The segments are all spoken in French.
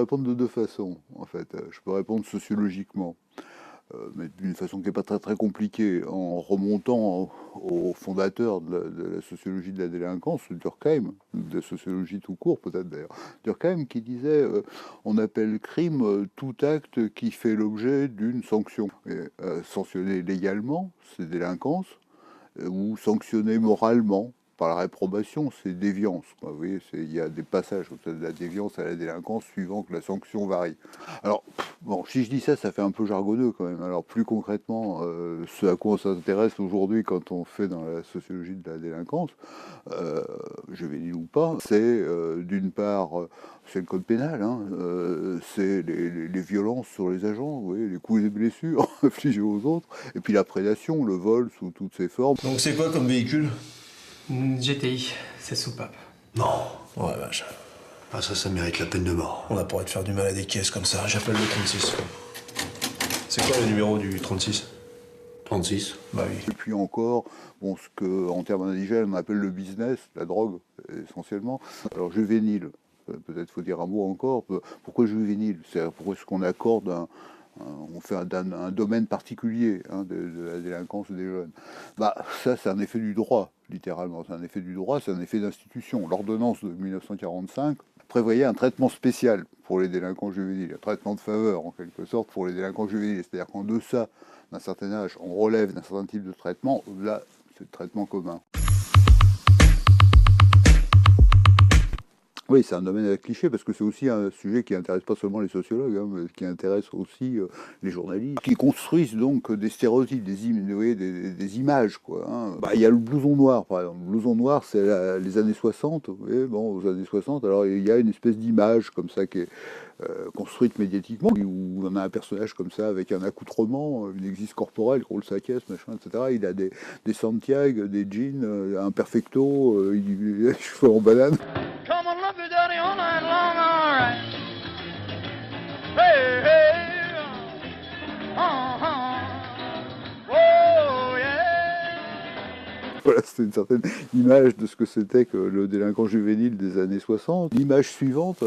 répondre de deux façons, en fait. Je peux répondre sociologiquement, mais d'une façon qui n'est pas très compliquée, en remontant au fondateur de la sociologie de la délinquance, Durkheim, de la sociologie tout court peut-être d'ailleurs, Durkheim qui disait on appelle crime tout acte qui fait l'objet d'une sanction. Et, sanctionné légalement, c'est délinquance, ou sanctionné moralement par la réprobation, c'est déviance, quoi. Vous voyez, il y a des passages de la déviance à la délinquance suivant que la sanction varie. Alors, bon, si je dis ça, ça fait un peu jargonneux quand même. Alors, plus concrètement, ce à quoi on s'intéresse aujourd'hui quand on fait dans la sociologie de la délinquance, juvénile ou pas, c'est d'une part, c'est le code pénal, hein, c'est les violences sur les agents, vous voyez, les coups et les blessures infligés aux autres, et puis la prédation, le vol sous toutes ses formes. Donc c'est quoi comme véhicule? Une GTI, c'est soupape. Non. Ouais, vache. Ah ça mérite la peine de mort. On a pour te faire du mal à des caisses comme ça. J'appelle le 36. C'est quoi le numéro du 36? 36. Bah oui. Et puis encore, bon, ce que en termes indigènes on appelle le business, la drogue essentiellement. Alors juvénile, peut-être faut dire un mot encore. Pourquoi juvénile? C'est pourquoi est-ce qu'on accorde on fait un domaine particulier, hein, de la délinquance des jeunes. Bah, ça, c'est un effet du droit, littéralement. C'est un effet du droit, c'est un effet d'institution. L'ordonnance de 1945 prévoyait un traitement spécial pour les délinquants juvéniles, un traitement de faveur, en quelque sorte, pour les délinquants juvéniles. C'est-à-dire qu'en deçà d'un certain âge, on relève d'un certain type de traitement. Là, c'est le traitement commun. Oui, c'est un domaine à cliché parce que c'est aussi un sujet qui intéresse pas seulement les sociologues, hein, mais qui intéresse aussi les journalistes, qui construisent donc des stéréotypes, des images, quoi. Hein. Bah, il y a le blouson noir, par exemple. Le blouson noir, c'est les années 60. Vous voyez, bon, aux années 60, alors il y a une espèce d'image comme ça qui est construite médiatiquement, où on a un personnage comme ça avec un accoutrement, une existe corporelle, roule sa caisse, machin, etc. Il a des Santiago, des jeans, un perfecto, les cheveux en banane. Come on, love you, daddy, all night long, all right. Hey, hey, oh, yeah. Voilà, c'était une certaine image de ce que c'était que le délinquant juvénile des années 60. L'image suivante,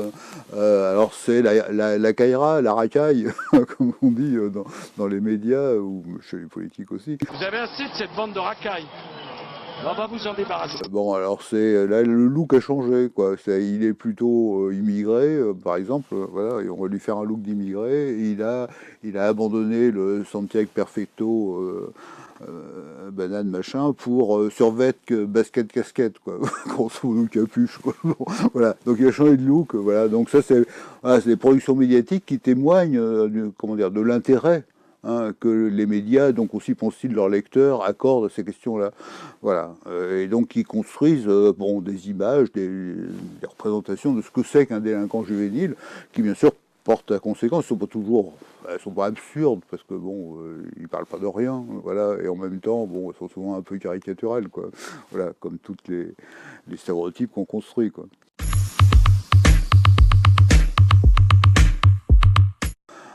alors c'est la caïra, la racaille, comme on dit dans les médias ou chez les politiques aussi. Vous avez assez de cette bande de racailles. On va vous en débarrasser. Bon, alors c'est là le look a changé, quoi. Il est plutôt immigré, par exemple, voilà, et on va lui faire un look d'immigré. Il a abandonné le Santiago Perfecto. Banane machin pour survêtre basket casquette, quoi. Grosso modo capuche, quoi. Bon, voilà, donc il a changé de look, voilà. Donc ça c'est des productions médiatiques qui témoignent de l'intérêt, hein, que les médias, donc aussi pensent-ils leurs lecteurs, accordent à ces questions-là, voilà, et donc qui construisent des images, des représentations de ce que c'est qu'un délinquant juvénile, qui bien sûr portent à conséquence, elles sont pas absurdes parce que bon, ils parlent pas de rien, voilà, et en même temps, bon, elles sont souvent un peu caricaturales, quoi, voilà, comme toutes les stéréotypes qu'on construit, quoi.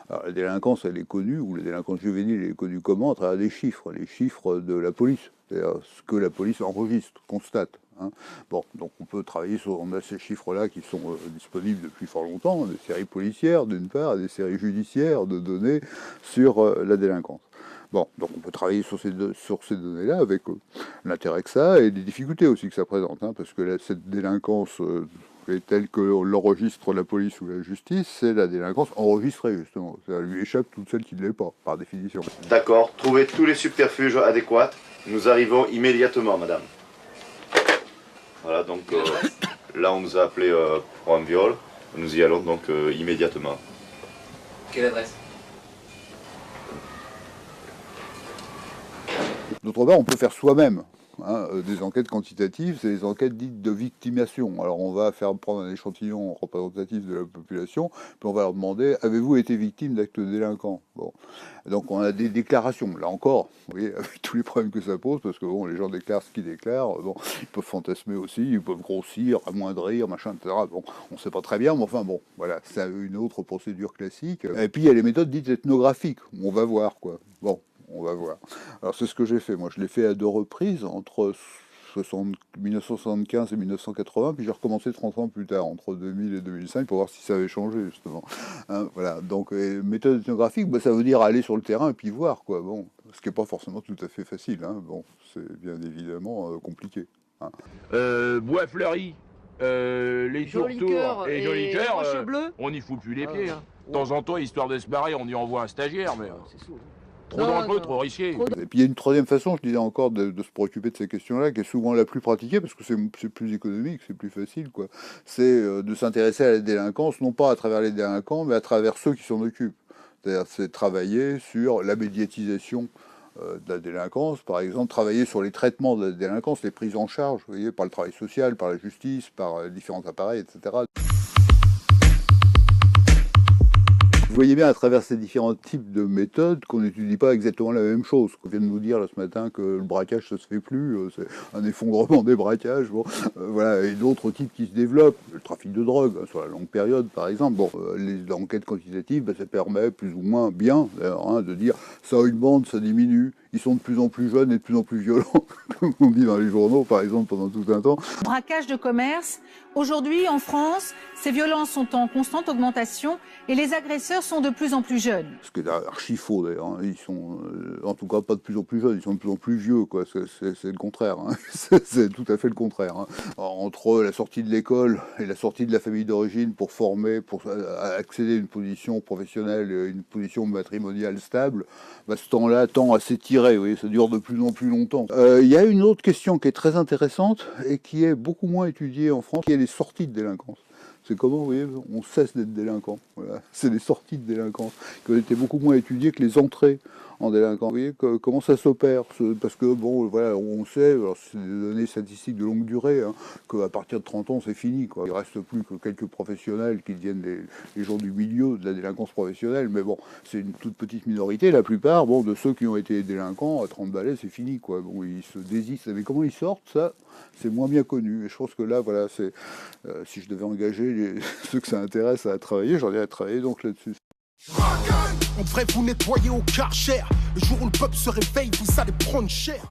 Alors, la délinquance, elle est connue, ou la délinquance juvénile, elle est connue comment? À travers des chiffres, les chiffres de la police, c'est-à-dire ce que la police enregistre, constate. Hein. Bon, donc on peut travailler on a ces chiffres-là qui sont disponibles depuis fort longtemps, des séries policières d'une part, des séries judiciaires de données sur la délinquance. Bon, donc on peut travailler sur ces données-là avec l'intérêt que ça et les difficultés aussi que ça présente, hein, parce que cette délinquance telle que l'enregistre la police ou la justice, c'est la délinquance enregistrée, justement. Ça lui échappe toute celle qui ne l'est pas, par définition. D'accord, trouvez tous les subterfuges adéquats. Nous arrivons immédiatement, madame. Voilà, donc là on nous a appelé pour un viol. Nous y allons donc immédiatement. Quelle adresse? D'autre part, on peut faire soi-même, hein, des enquêtes quantitatives, c'est des enquêtes dites de victimation. Alors on va prendre un échantillon représentatif de la population, puis on va leur demander « Avez-vous été victime d'actes délinquants ?» Bon. Donc on a des déclarations, là encore, vous voyez, avec tous les problèmes que ça pose, parce que bon, les gens déclarent ce qu'ils déclarent, bon, ils peuvent fantasmer aussi, ils peuvent grossir, amoindrir, machin, etc. Bon, on ne sait pas très bien, mais enfin bon, voilà, c'est une autre procédure classique. Et puis il y a les méthodes dites ethnographiques, on va voir, quoi. Bon. On va voir. Alors c'est ce que j'ai fait. Moi, je l'ai fait à 2 reprises, entre 1975 et 1980, puis j'ai recommencé 30 ans plus tard, entre 2000 et 2005, pour voir si ça avait changé, justement. Hein, voilà, donc méthode ethnographique, bah, ça veut dire aller sur le terrain et puis voir, quoi. Bon, ce qui n'est pas forcément tout à fait facile, hein. Bon, c'est bien évidemment compliqué. Hein. Bois fleuri, les tourtours et joli cœur, on n'y fout plus les pieds. Hein. De temps en temps, histoire de se barrer, on y envoie un stagiaire, mais trop dangereux, trop risqué. Et puis il y a une troisième façon, je disais encore, de se préoccuper de ces questions-là, qui est souvent la plus pratiquée, parce que c'est plus économique, c'est plus facile, quoi. C'est de s'intéresser à la délinquance, non pas à travers les délinquants, mais à travers ceux qui s'en occupent. C'est-à-dire, c'est travailler sur la médiatisation de la délinquance, par exemple, travailler sur les traitements de la délinquance, les prises en charge, vous voyez, par le travail social, par la justice, par différents appareils, etc. Vous voyez bien à travers ces différents types de méthodes qu'on n'étudie pas exactement la même chose. On vient de nous dire là, ce matin que le braquage ça se fait plus, c'est un effondrement des braquages, bon, voilà, et d'autres types qui se développent, le trafic de drogue sur la longue période par exemple. Bon, les enquêtes quantitatives, ben, ça permet plus ou moins bien hein, de dire ça augmente, ça diminue, ils sont de plus en plus jeunes et de plus en plus violents, comme on dit dans les journaux par exemple pendant tout un temps. Braquage de commerce. Aujourd'hui, en France, ces violences sont en constante augmentation et les agresseurs sont de plus en plus jeunes. Ce qui est archi faux d'ailleurs, hein. Ils sont en tout cas pas de plus en plus jeunes, ils sont de plus en plus vieux, quoi. C'est le contraire, hein. C'est tout à fait le contraire. Hein. Entre la sortie de l'école et la sortie de la famille d'origine pour former, pour accéder à une position professionnelle, une position matrimoniale stable, bah, ce temps-là tend à s'étirer, vous voyez, ça dure de plus en plus longtemps. Il y a une autre question qui est très intéressante et qui est beaucoup moins étudiée en France, qui est les sorties de délinquance. C'est comment, vous voyez, on cesse d'être délinquant. Voilà. C'est les sorties de délinquance qui ont été beaucoup moins étudiées que les entrées en délinquance. Vous voyez comment ça s'opère? Parce que, bon, voilà, on sait, c'est des données statistiques de longue durée, hein, qu'à partir de 30 ans, c'est fini, quoi. Il ne reste plus que quelques professionnels qui deviennent les gens du milieu de la délinquance professionnelle, mais bon, c'est une toute petite minorité. La plupart, bon, de ceux qui ont été délinquants, à 30 balais, c'est fini, quoi. Bon, ils se désistent. Mais comment ils sortent, ça, c'est moins bien connu. Et je pense que là, voilà, c'est si je devais engager ceux que ça intéresse à travailler, j'en ai à travailler donc là-dessus. En vrai, vous nettoyez au Karcher. Le jour où le peuple se réveille, vous allez prendre cher.